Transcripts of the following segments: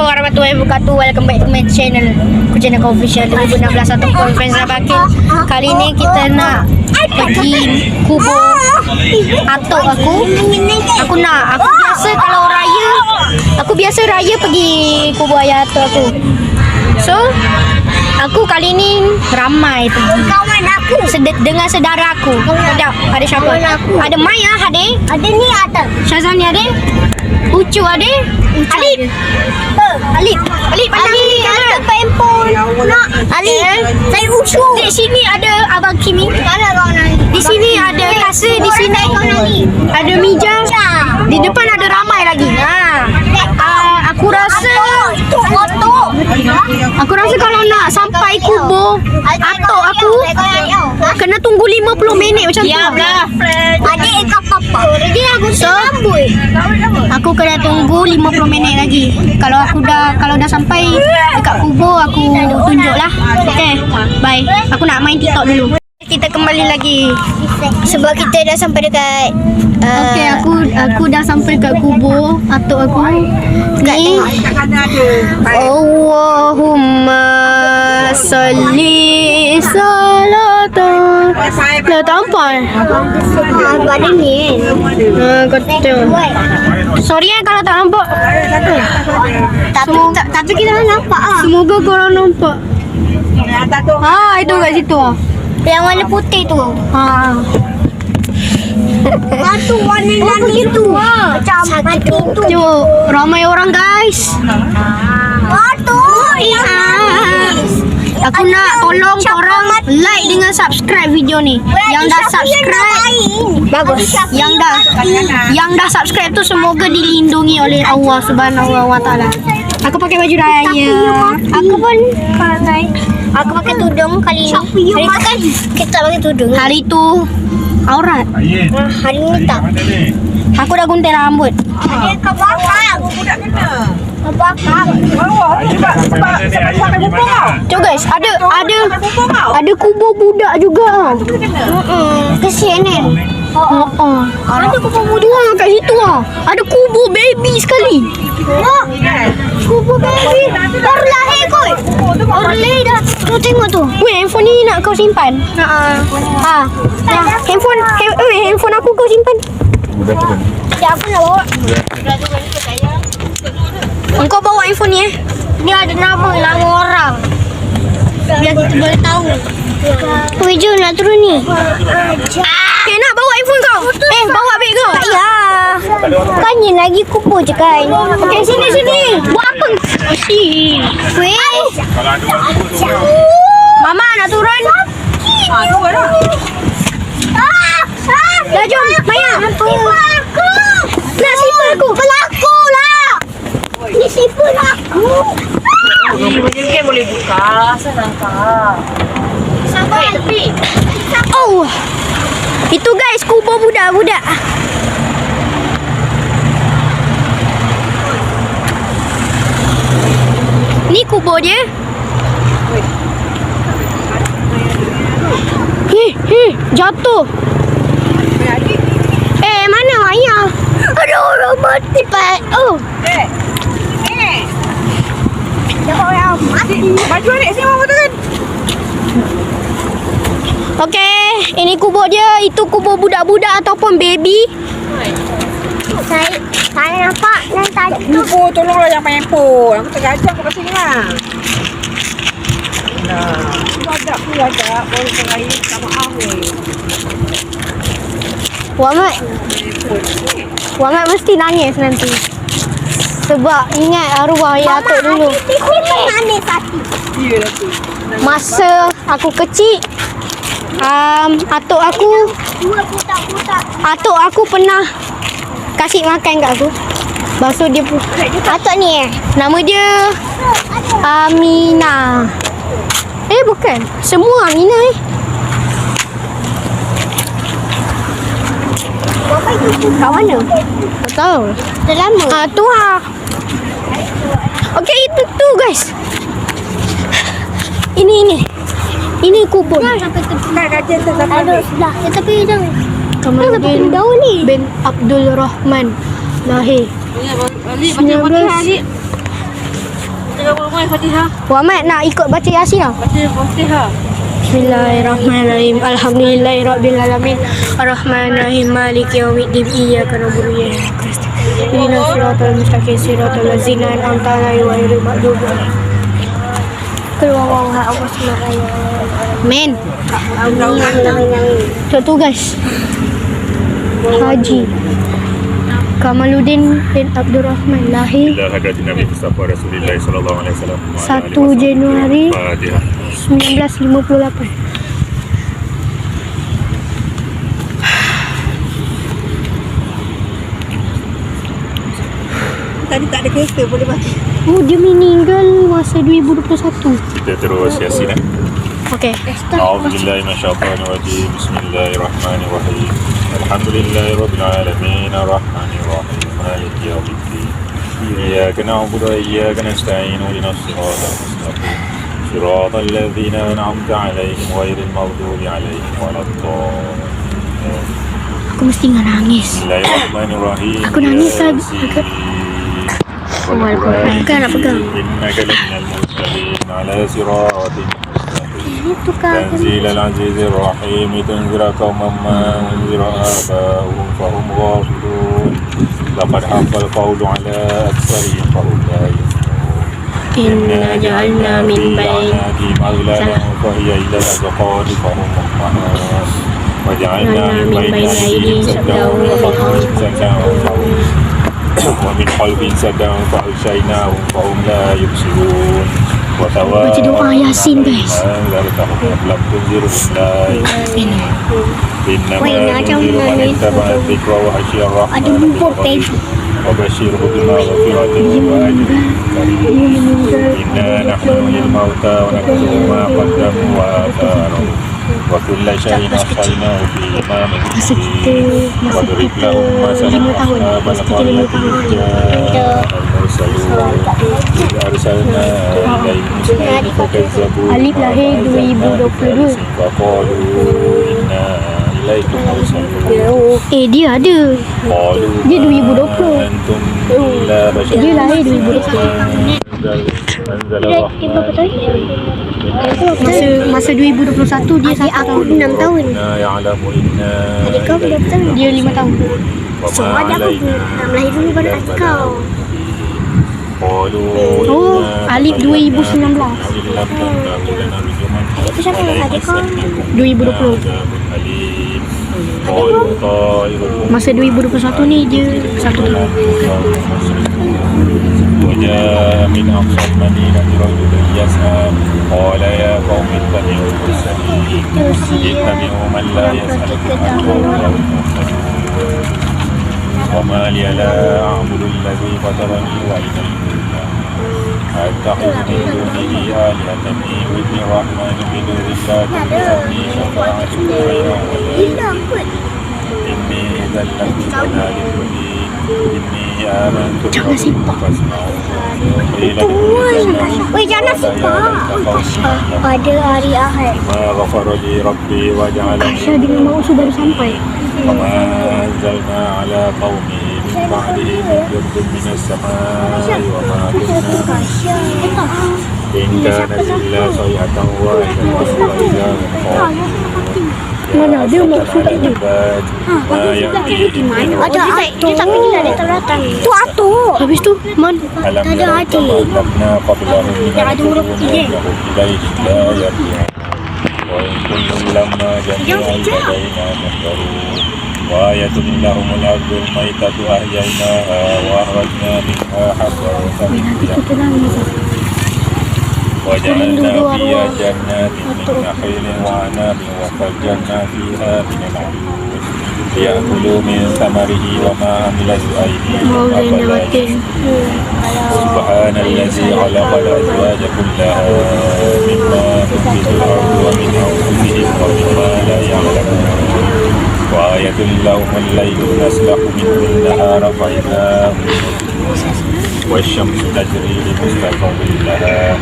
warahmatullahi wabarakatuh. Welcome back to my channel. Aku channel Official 2016 ataupun Friends Bakil. Kali ni kita nak pergi kubur atuk aku. Aku biasa kalau raya, aku biasa raya pergi kubur ayah atuk aku. So, aku kali ni ramai pergi. Kawan aku Dengan saudara aku. Ada siapa? Ada Maya, ada. ada ni ada. Syazani ada. Ucu ada. Alip. Alip Ada handphone. Nak Ali. Saya ucu. Di sini ada Abang Kimi. Mana kau nanti? Di sini ada kasir, di sini ada meja. Di depan ada ramai lagi. Aku rasa Itu foto. Aku rasa kalau nak sampai kubur atuk aku kena tunggu 50 minit macam tu. Ya lah. Adik ikat papa. Jadi aku sambut. Aku kena tunggu 50 minit lagi. Kalau dah sampai dekat kubur aku tunjuklah. Okey. Bye. Aku nak main TikTok dulu. Kita kembali lagi sebab kita dah sampai dekat okey, aku dah sampai dekat kubur atuk aku. Ni Allahumma salli salatan. Dah tampak. Ada ni. Kata. Sorry kalau tak nampak. Tapi kita nampak ah. Semoga korang nampak. Itu kat situ. Yang warna putih tu. Tu warna itu. Macam mati tu. Tengok ramai orang guys. Tu. Aku nak tolong korang like dengan subscribe video ni. Yang dah subscribe bagus. Yang dah subscribe tu semoga dilindungi oleh Allah Subhanahu wa taala. Aku pakai baju raya. Aku pakai tudung kali ni. Hari tu kan kita pakai tudung. Hari tu aurat. Hari ni tak. Aku dah gunting rambut. Dia kebakar. Budak kena. Kebakar. Cuk guys, ada kubur budak juga. Kesian kan? Ada kubur budak kat situ Ada kubur baby sekali. Kubur baby. Baru lahir kot. Baru lahir dah. Tu tengok tu. Weh, handphone ni nak kau simpan? Handphone aku kau simpan. Ya, aku nak bawa. Engkau bawa handphone ni Dia ada nama orang. Biar kita boleh tahu. Weh, jom nak turun ni. Nak bawa handphone kau. Bawa beg kau. Ya. Kan ni lagi kubur je kan. Okey, sini. Buat apa? Asyik. Weh. Mama nak turun. Turun dah. Dah jom, Maya. Sipul aku. Nak sipul aku. Pelaku lah. Ni sipul aku. Mungkin boleh buka. Senang. Sampai tepi. Oh. Itu guys, kubur budak-budak. Ni kubur dia. Jatuh. Mana Maya? Aduh, orang mati pak. Dah orang mati. Baju adik sini mama turun. Okey, ini kubur dia. Itu kubur budak-budak ataupun baby. Saya nampak dan tadi tu. Ibu tolonglah jangan main handphone. Aku tergajak kat sini lah. Aku ajak. Baru terakhir minta maaf weh. Wamat mesti nangis nanti. Sebab ingat arwah ayah atuk dulu. Nangis hati. Ya lah tu. Masa aku kecil, atuk aku pernah kasih makan kat aku. Lepas tu dia Atuk ni nama dia Amina. Bukan. Semua Amina Bapa itu kat mana? Tak tahu. dah lama. Tu Okey, itu tu guys. Ini kubur. Sampai tepi. Nak kajian tu sampai Aduh, sudah. Tapi jangan. Kamarudin Daun ni. bin Abdul Rahman lahir Ali, macam mana Ali? Fatihah. Muhammad nak ikut baca Yasin tak? Baca Fatihah. Bismillahirrahmanirrahim. Alhamdulillahirabbil Arrahmanirrahim. Maliki yaumiddin. Iyyaka na'budu wa iyyaka nasta'in. Ihdinas siratal mustaqim. Siratal ladzina an'amta 'alaihim ghairil maghdubi 'alaihim. Men. Tok tugas. Haji Kamaluddin bin Abdurrahman lahir Ila hadratin Nabi Mustafa Rasulullah sallallahu alaihi wasallam 1 Januari Fatihah. 1958. Tadi tak ada kereta boleh baca. Oh, dia meninggal masa 2021. Kita terus Yasin eh. Okey. A'udzubillahi minasyaitonir rajim. Bismillahirrahmanirrahim. Alhamdulillahirabbil alamin arrahmanir rahim maliki yaumiddin. Iyyaka na'budu wa iyyaka nasta'in ihdinas siratal mustaqim. Siratal ladzina an'amta 'alaihim ghairil maghdubi 'alaihim waladdallin. Aku mesti nangis. Bismillahirrahmanirrahim. Aku nangis lagi. Wal-Qur'an. Bukan nak pegang. Innaka laminal mursalin 'ala siratin Itu kan. تنزيل العزيز الرحيم تنذر قوما ما أنذر آباؤهم فهم غافلون لقد حق القول على أكثرهم فهم لا يؤمنون Inna ja'alna min bain أعناقهم أغلالا فهي إلى الأذقان فهم مقمحون وجعلنا من بين أيديهم سدا ومن خلفهم سدا فأغشيناهم فهم لا يبصرون Baca doa Yasin, guys. لم تنذرهم لا إنما تنذر من اتبع الذكر وخشي الرحمن بالغيب وبشره بمغفرة وأجر كريم إنا نحن نحيي الموتى ونكتب ما قدموا وآثارهم وكل شيء أحصيناه في إمام مبين واضرب لهم مثلا أصحاب القرية إذ جاء المرسلون إذ أرسلنا إليهم اثنين فكذبوا Alif lahir 2022. فقالوا إنا إليكم مرسلون Dia ada. قالوا Dia 2020. أنتم إلا بشر Dia lahir 2020. أنزل الرحمن Masa 2021 dia 1 tahun. 6 tahun. إنا يعلم إنا Dia 5 tahun. وما علينا Lahir dulu baru kat kau. قالوا Oh, Alif 2019. Itu siapa yang adik kau? 2020. Masa 2021 ni dia 1 tahun. وجاء من أقصى المدينة رجل يسعى قال يا قوم اتبعوا المرسلين اتبعوا من لا يسألكم أجرا وهم مهتدون وما لي لا أعبد الذي فطرني وإليه أتخذ من دونه آلهة يؤذي الرحمن بدون لا تنفعني شفاعتهم غير إني إذا لفي ضلال مبين إني آمنت بربكم فاسمعون قيل Weh, jangan sepak. Pada hari Ahad. ما غفر لي ربي وجعلني Aisyah dengan Mak Usu baru sampai. وما أنزلنا على قومه من بعده من جند من السماء وما كنا إن كانت إلا صيحة واحدة وإذا هم خامدون Mana ada Mak Usu tak ada. ما يأتيهم من Ada atuk. Dia tak pergi dari terlatang. Tu atuk. Habis tu, Man. ألم يروا كما أهلكنا قبلهم من القرون أنهم إليهم لا يرجعون وإن كل لما جميع لدينا محضرون وآية لهم الأرض الميتة أحييناها وأخرجنا منها حبا فمنه وجعلنا فيها جنات من نخيل وعناب وفجرنا فيها من العيون ليأكلوا من ثمره وما عملت أيديهم Mau أفلا lewatin. سبحان الذي خلق الأزواج كلها مما تنبت الأرض ومن أنفسهم ومما لا يعلمون وآية لهم الليل نسلخ منه النهار فإذا والشمس تجري لمستقر لها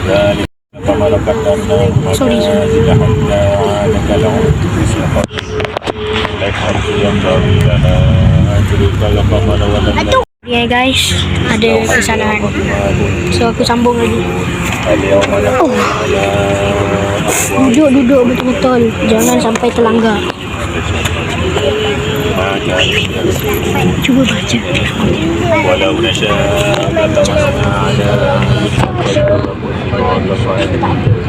ذلك القمر قدرناه منازل حتى عاد كالعرجون القديم لا الشمس ينبغي لها أن تدرك القمر ولم Ya guys, ada kesalahan. So aku sambung lagi. Oh. Duduk betul-betul. Jangan sampai terlanggar. Cuba baca. ولو نشاء لطمسنا على ولو نشاء لمسخنا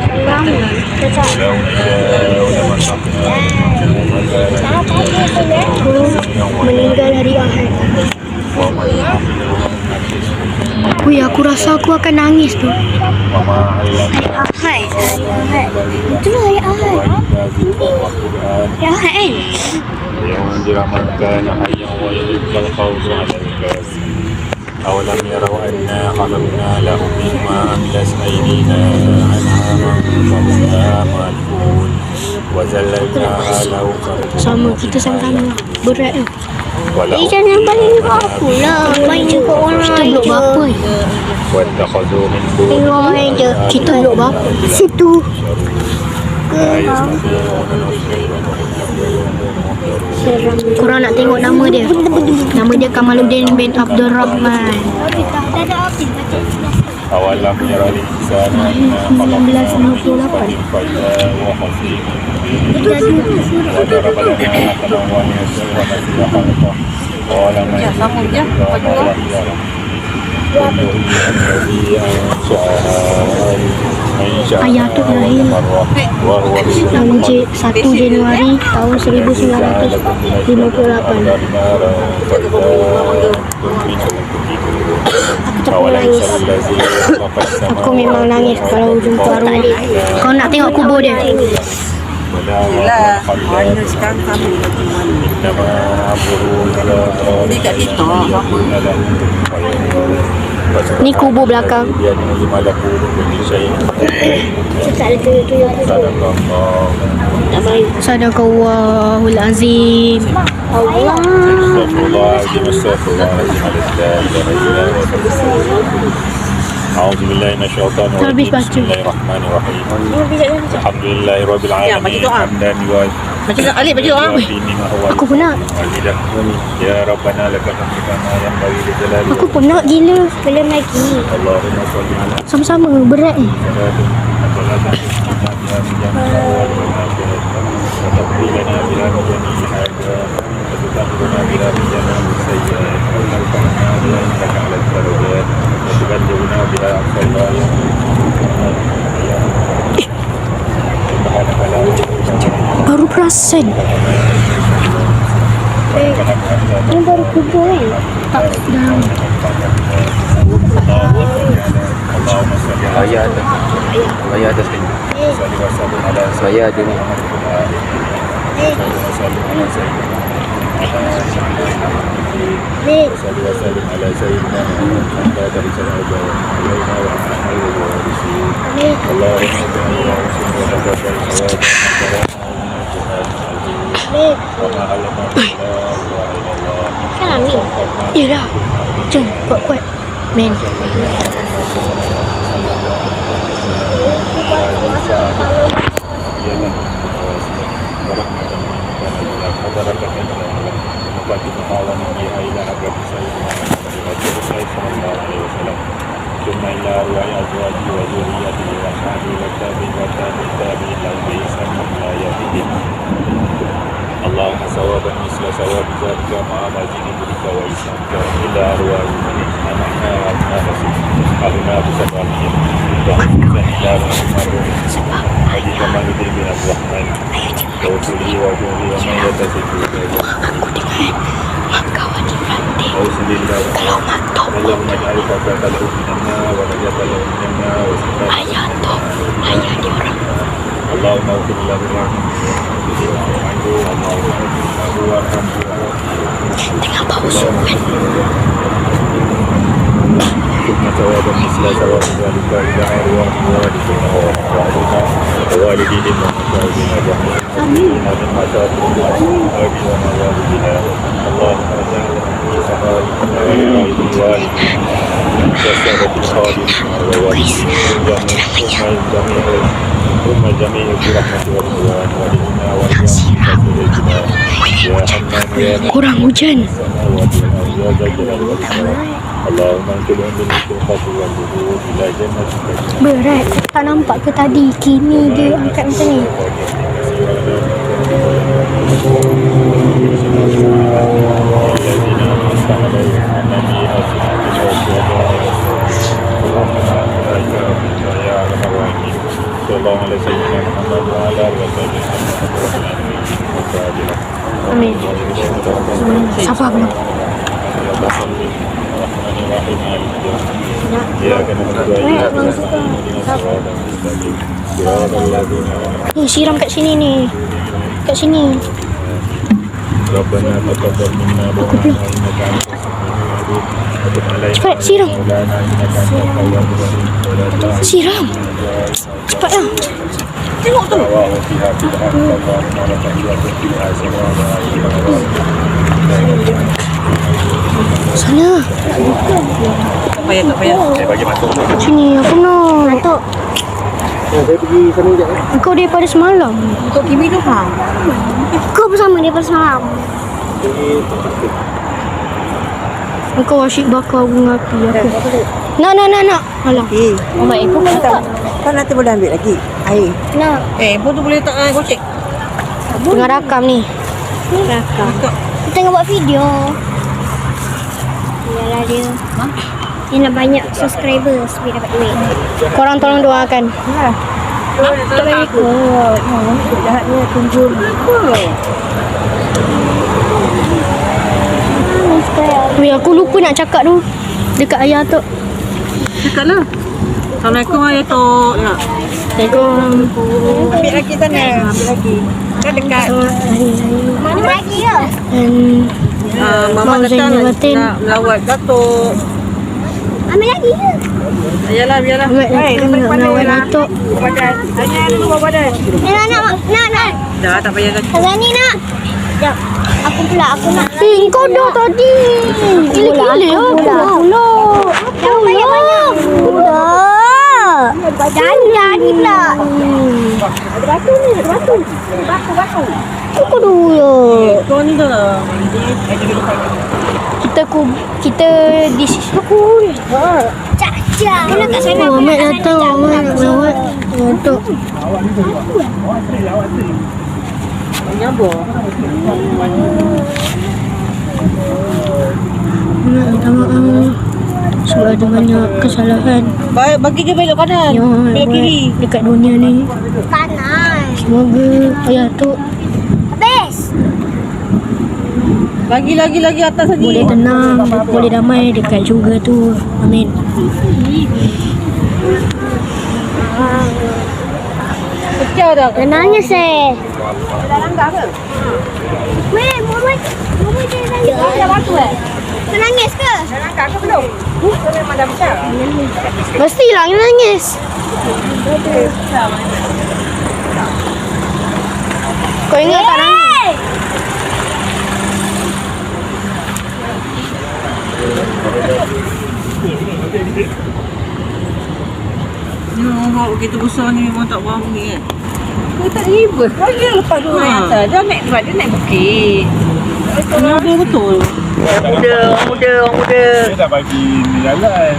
Meninggal hari Ahad. Wih, aku rasa aku akan nangis tuh. Ahad. Itu hari Ahad. Ya Ahad. يوم من كان حيا ويحب القول على الكافرين أولم يروا أنا خلقنا لهم مما عملت أيدينا أنعاما فهم لها مالكون وذللناها لهم Sama kita sama-sama berat tu. ولو Jangan balik aku lah. Main juga orang Kita blok berapa ni? واتخذوا من دون Orang je. Kita blok berapa? Situ. لا يستطيعون نصرهم Korang nak tengok nama dia. Nama dia Kamaluddin bin Abdul Rahman. أولم ير الإنسان أنا خلقناه من نطفة فإذا هو خصيم وضرب لنا مثلا ونسي خلقه قال من يحيي العظام وهي رميم قل هي الذي أنشأها Ayah tu lahir وهو Encik 1 Januari tahun 1958. Aku memang nangis kalau jumpa arwah. Kau nak tengok kubur dia? Yelah, mana sekarang kami Ini kat TikTok. Ni kubur belakang. Sadaqallahul azim. أعوذ بالله من الشيطان الرجيم بسم الله الرحمن الرحيم الحمد لله رب العالمين حمدا Macam nak Alif baju orang. Aku penat. يا ربنا لك الحمد كما ينبغي لجلال Aku penat gila. Belum lagi. اللهم صل على Sama-sama berat ni. وتقضي لنا بها من جميع الحاجات وتطهرنا بها من جميع السيئات وترفعنا بها عندك على الدرجات وتبلغنا بها أقصى الغايات سبحانك لا Baru perasan. Ini baru kubur kan? Tak dalam. اللهم صل على Ayah ada. Ayah ada sini. وسلم على Saya ada ni. وصلى وسلم على سيدنا محمد رسول الله علينا وعلى اله وصحبه اللهم اجعلنا وسلم وتقبل ثوابنا وما علمنا الا الله Kan ni. Yelah. Jom, kuat-kuat. Men. ثم إلى أرواح أزواجه وذريته وأصحابه والتابعين والتابعين لهم بإحسان إلى يوم الدين اللهم ثوابا مثل ثواب ذلك مع مزيد بك وإحسانك إلى أرواح من أمحنا وأبناء أبناء بسبعين إلى أرواح حديث Kamaluddin bin Abdul Rahman وكله وجوهه ومن يتسجد أوصل الله اللهم اجعل فتاة له من النار ونجاة له من النار وسلامة اللهم اغفر له وارحمه ثم ثوابا مثل ثواب ذلك إلى أرواح والدينا وأموالنا ووالديهم ومشاهدين ومحسنين من مشاهد وموالدنا اللهم اجعل Kurang hujan. Berat. Tak nampak ke tadi? Kini dia angkat macam ni. Amin. Sabar belum? Ni siram kat sini ni. Kat sini. Cepat siram. Siram. Cepatlah. Tengok tu. Sana. Tak payah, tak payah. Bagi masuk. Sini aku nak. Datuk. Saya pergi sana sekejap. Kau daripada semalam. Untuk Kimi tu faham. Kau bersama dia semalam. Kau asyik bakar bunga api aku. Nak. Alah. Mak ibu kan tak. Kan nanti boleh ambil lagi air. Nak. Ibu tu boleh tak gocek. Tengah rakam ni. Rakam. Kita tengah buat video. Yalah dia. Dia nak banyak subscribers biar dapat duit. Korang tolong doakan. Tak boleh ikut. Jahatnya tunjuk. Weh, aku lupa nak cakap tu. Dekat ayah tu. Cakaplah. Assalamualaikum ayah tu. Nak. Assalamualaikum. Ambil lagi sana. Ambil lagi. Kan dekat. Mana lagi ke? Dan Mama Mau datang Zainal Batin. nak melawat Datuk. Ambil lagi ke? Biarlah. melawat Datuk. Tanya dulu badan. Nak. Dah tak payah lagi. Azani nak. Sekejap. Aku nak. Kau dah tadi. Gila-gila pula. Jangan banyak-banyak. Pula. Jangan ni pula. Ada batu ni. Batu. Kau dulu. Konda. Kita di sisi aku. Caca. Kena kat sana. Muhammad datang. Muhammad melawat Datuk. Nyambung. Nak minta maaf sebab ada banyak kesalahan Bagi dia belok kanan. yang Belok kiri. buat dekat dunia ni. Kanan. Semoga ayah tu Habis. Lagi atas lagi. boleh tenang, boleh damai dekat syurga tu. Amin. Pecah dah. Nangis Weh, Muhammad dia nangis. Dah batu Menangis ke? Dah langkah ke belum? Tu memang dah pecah. Mestilah dia nangis. Kau ingat tak nangis? Ni orang begitu besar ni memang tak faham ni kan. Dia tak ribet. Dia lepas dulu naik atas. Dia naik sebab dia naik bukit. Muda betul. Orang muda. Dia dah bagi ni jalan.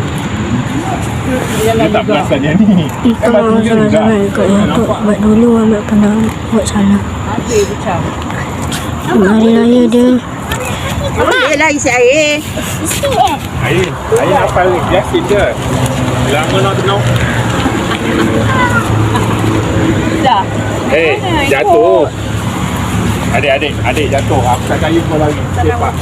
Dia tak perasan dia ni. Kita maaf sangat-sangat kat Datuk. Sebab dulu Ahmad pernah buat salah. Habis pecah. Hari raya dia. Dia lah isi air. Air hafal ni. Biasin je. Lama nak tenau. Dah. Jatuh. Adik jatuh. Aku tak kayu kau lagi. Sepak.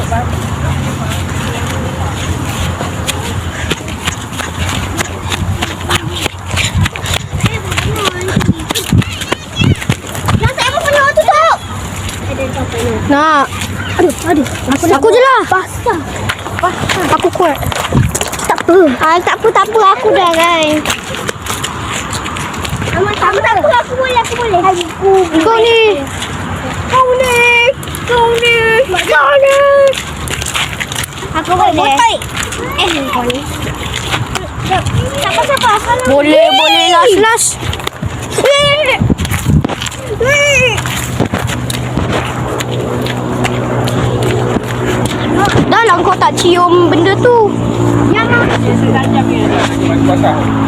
Nak. Aduh. Aku je lah. Basah. Aku kuat. Tak apa. Aku dah kan. Tak apa. Aku boleh. Kau ni. Aku boleh. Kau ni. Siapa? Boleh last. Dah lah kau tak cium benda tu.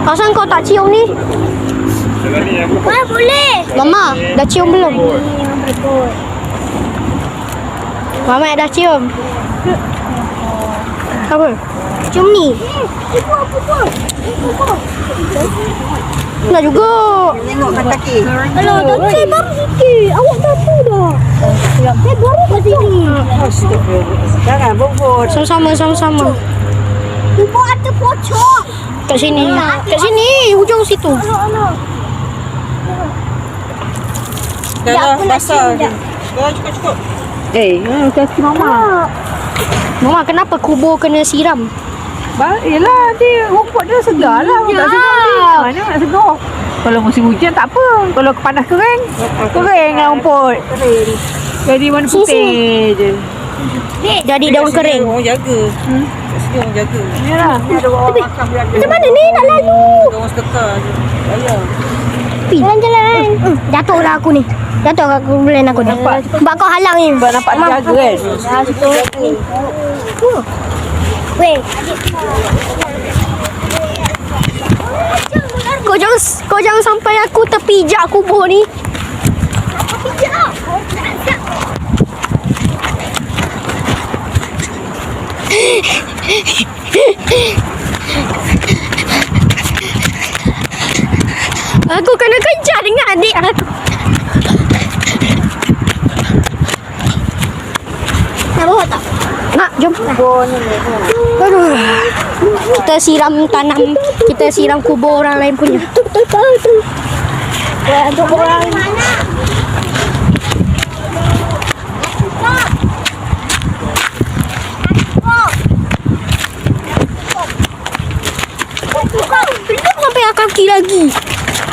Asal kau tak cium ni? Mana boleh? Mama, dah cium belum? Mama dah cium. Apa? Cium ni. Nak juga. Tengokkan kaki. Alah, tadi saya baru sikit. Awak tahu dah. Saya baru ke sini. Jangan bobot. Sama-sama. Buat ada pocong. Kat sini. Hujung situ. Dah basah. Dah cukup. Kaki mama. Mama, kenapa kubur kena siram? Yelah, dia rumput dia segar lah. Tak segar dia. Mana nak segar? Kalau musim hujan tak apa. Kalau panas kering lah rumput. Jadi warna putih je. Jadi daun kering. Orang jaga. Kat sini orang jaga. Yalah. Ada orang makan berada. Macam mana ni nak lalu? Ada orang sedekah je. Bayar. Jalan-jalan. Jatuhlah aku ni. Jatuh aku bulan aku ni. Sebab kau halang ni. Sebab nampak dia jaga kan. Weh. Kau jangan sampai aku terpijak kubur ni. Aku kena kejar dengan adik aku. Nak bawa tak? Nak, jom. Aduh. Kita siram tanam, kita siram kubur orang lain punya. Untuk orang mana? Belum sampai kaki lagi.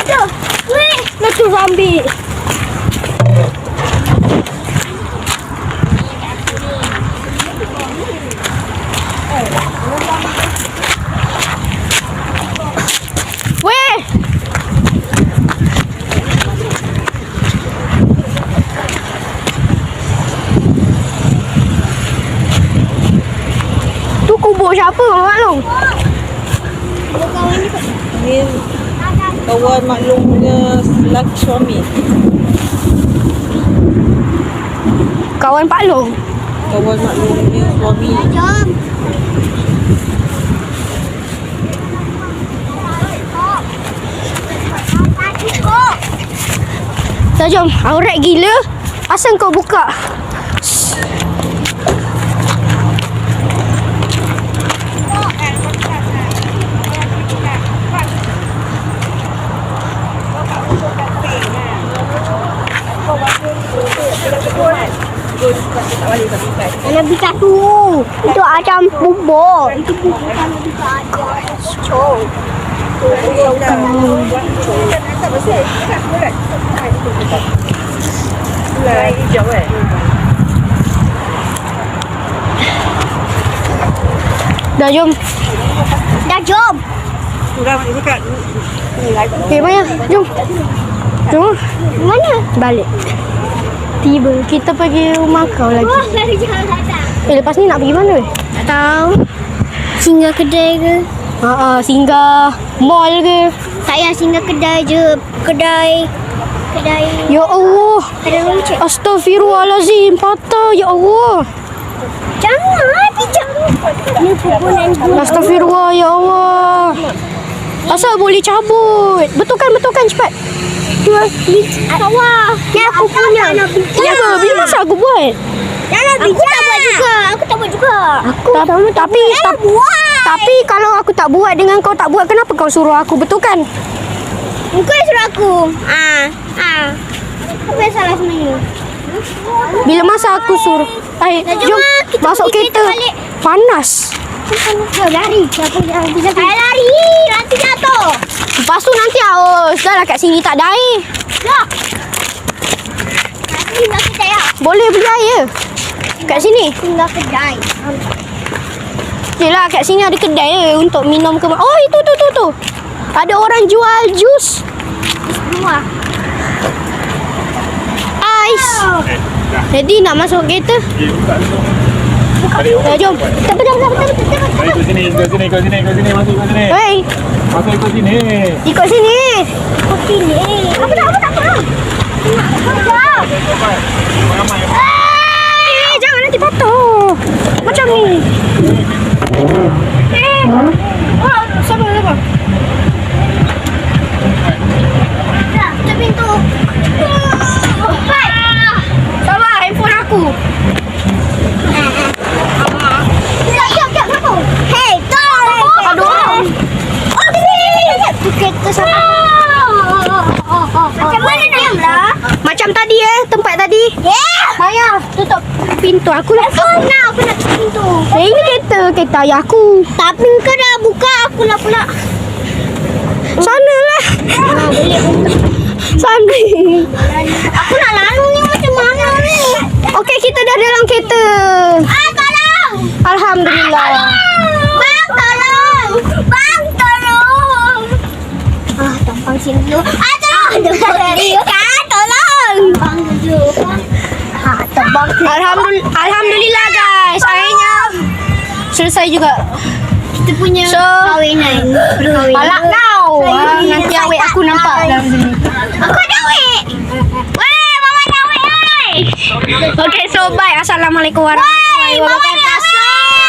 Aduh. Weh. Nak tu ambil. Weh. Tu kubur siapa, Mak Long? Ni kawan maklum punya lelaki suami. Kawan Pak Long. Kawan maklum punya suami. Jom. Dah jom, aurat gila. Asal kau buka? Nabi satu. Itu macam bubur. Itu bukan Nabi satu. Cok. Dah jom. Dah jom. Sudah dekat. Maya, jom. Jom. Mana? Balik. Tiba, kita pergi rumah kau lagi. Oh, dari jalan datang. Lepas ni nak pergi mana? Tak tahu. Singgah kedai ke? Singgah mall ke? Tak payah singgah kedai je. Kedai. Ya Allah. Ada runcit. Astaghfirullahalazim. Patah, ya Allah. Jangan pijak. Ni pukulan gula. Astaghfirullah, ya Allah. Asal boleh cabut? Betulkan cepat. Bawah. Ni aku punya. Ya ke? Bila masa aku buat? Jangan bijak. Aku tak buat juga. Tapi kalau aku tak buat dengan kau tak buat, kenapa kau suruh aku betulkan? Kau yang suruh aku. Apa yang salah sebenarnya? Bila masa aku suruh? Jom kita masuk pergi kereta. kereta balik. Panas. Lari. Saya lari. Nanti jatuh. Lepas tu nanti haus. Dah lah kat sini tak ada air. Loh. Nanti tinggal kedai lah. Boleh beli air kat sini. Tinggal kedai. Yelah, kat sini ada kedai untuk minum ke. Oh, itu tu. Ada orang jual jus. Semua. Ais. Jadi nak masuk kereta? Jom. Mari ikut sini, masuk ikut sini. Hei, Masuk ikut sini. ikut sini. Okey ni. Apa tak? Jangan nanti patah. Macam ni. Sabar. Tutup pintu. Sabar, handphone aku. Siap, kenapa? Hei, tolong. Aduh. Oh, tu kereta siapa? Macam mana diam lah? Macam tadi tempat tadi. Ayah, tutup pintu aku lah. Aku nak tutup pintu. Ini kereta ayah aku. Tapi kau dah buka, aku lah pula. Sana lah. Sana. Aku nak lalu ni macam mana ni? Okey, kita dah dalam kereta. Tolong! Alhamdulillah. Bang, tolong! Bang, tolong! Tampang sini dulu. Tolong! Tolong! Bang dulu. Tebang. Alhamdulillah guys. Akhirnya selesai juga. Kita punya So, kawinan. Palak kau. Nanti awet aku nampak dalam sini. Aku ada wek. Weh, mama ada wek. Okay, so bye. Assalamualaikum warahmatullahi wabarakatuh.